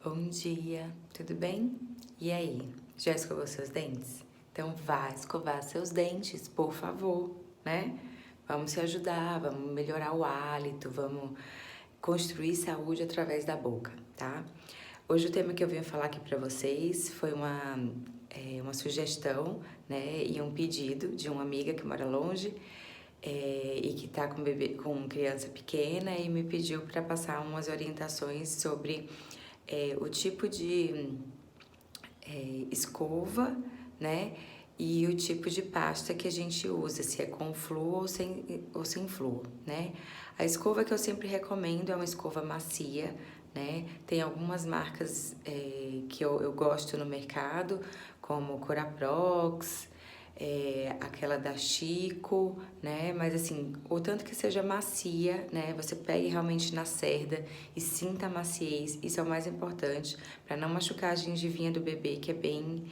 Bom dia, tudo bem? E aí, já escovou seus dentes? Então vá escovar seus dentes, por favor, né? Vamos se ajudar, vamos melhorar o hálito, vamos construir saúde através da boca, tá? Hoje o tema que eu venho falar aqui para vocês foi uma sugestão, né, e um pedido de uma amiga que mora longe e que tá com bebê, com criança pequena e me pediu para passar umas orientações sobre o tipo de escova, né? E o tipo de pasta que a gente usa, se é com flúor ou sem flúor, né? A escova que eu sempre recomendo é uma escova macia, né? Tem algumas marcas que eu gosto no mercado, como Curaprox, aquela da Chico, né? Mas assim, o tanto que seja macia, né? Você pegue realmente na cerda e sinta a maciez, isso é o mais importante, para não machucar a gengivinha do bebê, que é bem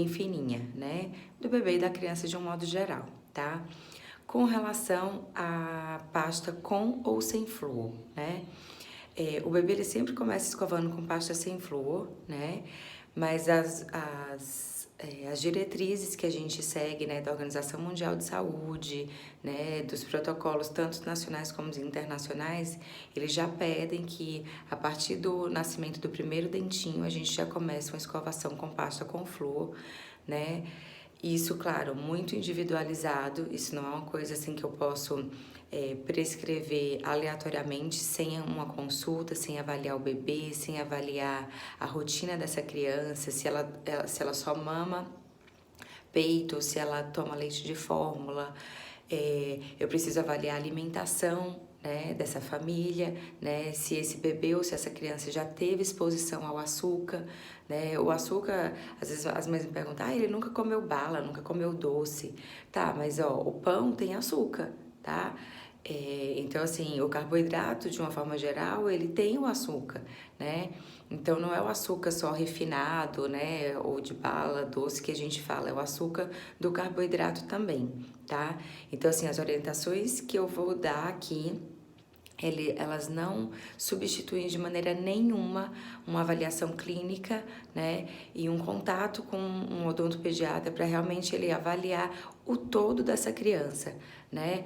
fininha, né? Do bebê e da criança de um modo geral, tá? Com relação à pasta com ou sem flúor, né? O bebê ele sempre começa escovando com pasta sem flúor, né? Mas as diretrizes que a gente segue, né, da Organização Mundial de Saúde, né, dos protocolos tanto nacionais como internacionais, eles já pedem que a partir do nascimento do primeiro dentinho a gente já comece uma escovação com pasta com flúor, né? Isso, claro, muito individualizado, isso não é uma coisa assim que eu posso prescrever aleatoriamente, sem uma consulta, sem avaliar o bebê, sem avaliar a rotina dessa criança, se ela só mama peito, se ela toma leite de fórmula. Eu preciso avaliar a alimentação, né, dessa família, né, se esse bebê ou se essa criança já teve exposição ao açúcar, né, o açúcar, às vezes as mães me perguntam, ele nunca comeu bala, nunca comeu doce, tá, mas ó, o pão tem açúcar, tá? Então assim, o carboidrato de uma forma geral, ele tem o açúcar, né? Então não é o açúcar só refinado, né, ou de bala, doce que a gente fala, é o açúcar do carboidrato também, tá? Então assim, as orientações que eu vou dar aqui, elas não substituem de maneira nenhuma uma avaliação clínica, né, e um contato com um odontopediatra para realmente ele avaliar o todo dessa criança, né,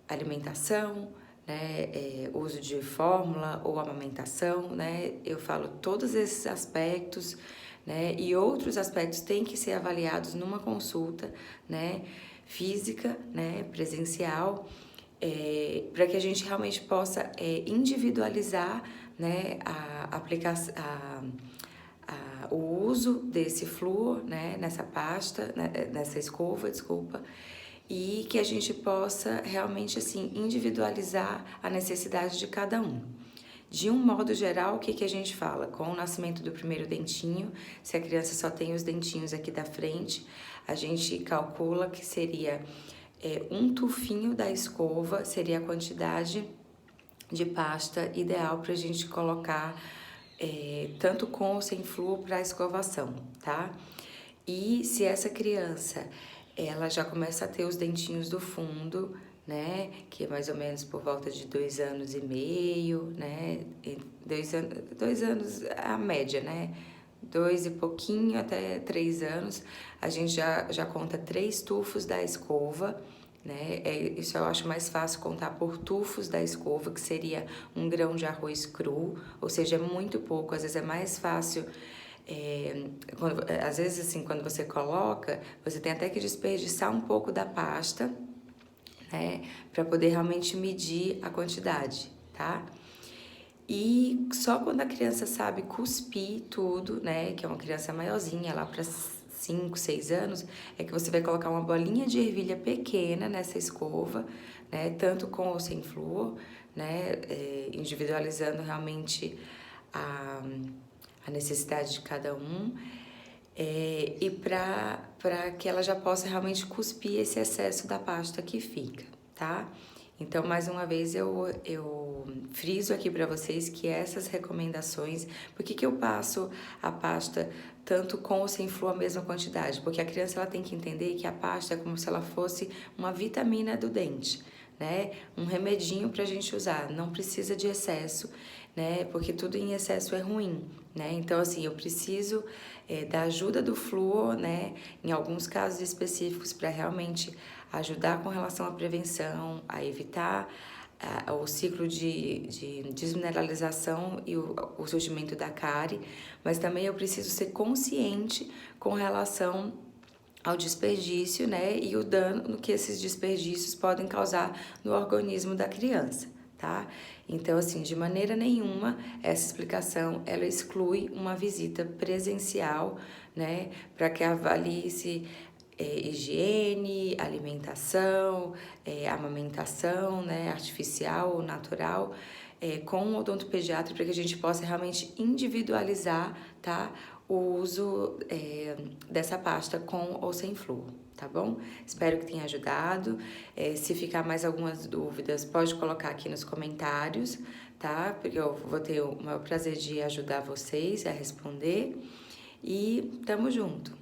alimentação, né, uso de fórmula ou amamentação, né, eu falo todos esses aspectos, né, e outros aspectos têm que ser avaliados numa consulta, né, física, né, presencial, para que a gente realmente possa individualizar, né, a aplicação, o uso desse flúor, né, nessa pasta, né, nessa escova, desculpa, e que a gente possa realmente assim individualizar a necessidade de cada um. De um modo geral, o que a gente fala? Com o nascimento do primeiro dentinho, se a criança só tem os dentinhos aqui da frente, a gente calcula que seria um tufinho da escova, seria a quantidade de pasta ideal para a gente colocar tanto com ou sem flúor para a escovação, tá? E se essa criança ela já começa a ter os dentinhos do fundo, né, que é mais ou menos por volta de 2 anos e meio, né, 2 anos a média, né, 2 e pouquinho até 3 anos, a gente já conta 3 tufos da escova, né, isso eu acho mais fácil contar por tufos da escova, que seria um grão de arroz cru, ou seja, é muito pouco, às vezes é mais fácil. Às vezes assim, quando você coloca, você tem até que desperdiçar um pouco da pasta, né, para poder realmente medir a quantidade, tá? E só quando a criança sabe cuspir tudo, né, que é uma criança maiorzinha, lá para 5, 6 anos, é que você vai colocar uma bolinha de ervilha pequena nessa escova, né, tanto com ou sem flúor, né, individualizando realmente a necessidade de cada um, e para que ela já possa realmente cuspir esse excesso da pasta que fica, tá? Então, mais uma vez, eu friso aqui para vocês que essas recomendações, por que eu passo a pasta tanto com ou sem flúor a mesma quantidade? Porque a criança ela tem que entender que a pasta é como se ela fosse uma vitamina do dente, né? Um remedinho pra gente usar, não precisa de excesso. né? Porque tudo em excesso é ruim, né? Então, assim, eu preciso da ajuda do flúor, né? Em alguns casos específicos, para realmente ajudar com relação à prevenção, a evitar o ciclo de desmineralização e o surgimento da cárie, mas também eu preciso ser consciente com relação ao desperdício, né, e o dano que esses desperdícios podem causar no organismo da criança, tá? Então, assim, de maneira nenhuma, essa explicação, ela exclui uma visita presencial, né, para que avalie-se higiene, alimentação, amamentação, né, artificial ou natural, com o odontopediatra, para que a gente possa realmente individualizar, tá, o uso dessa pasta com ou sem flúor, tá bom? Espero que tenha ajudado. Se ficar mais algumas dúvidas, pode colocar aqui nos comentários, tá? Porque eu vou ter o maior prazer de ajudar vocês a responder. E tamo junto!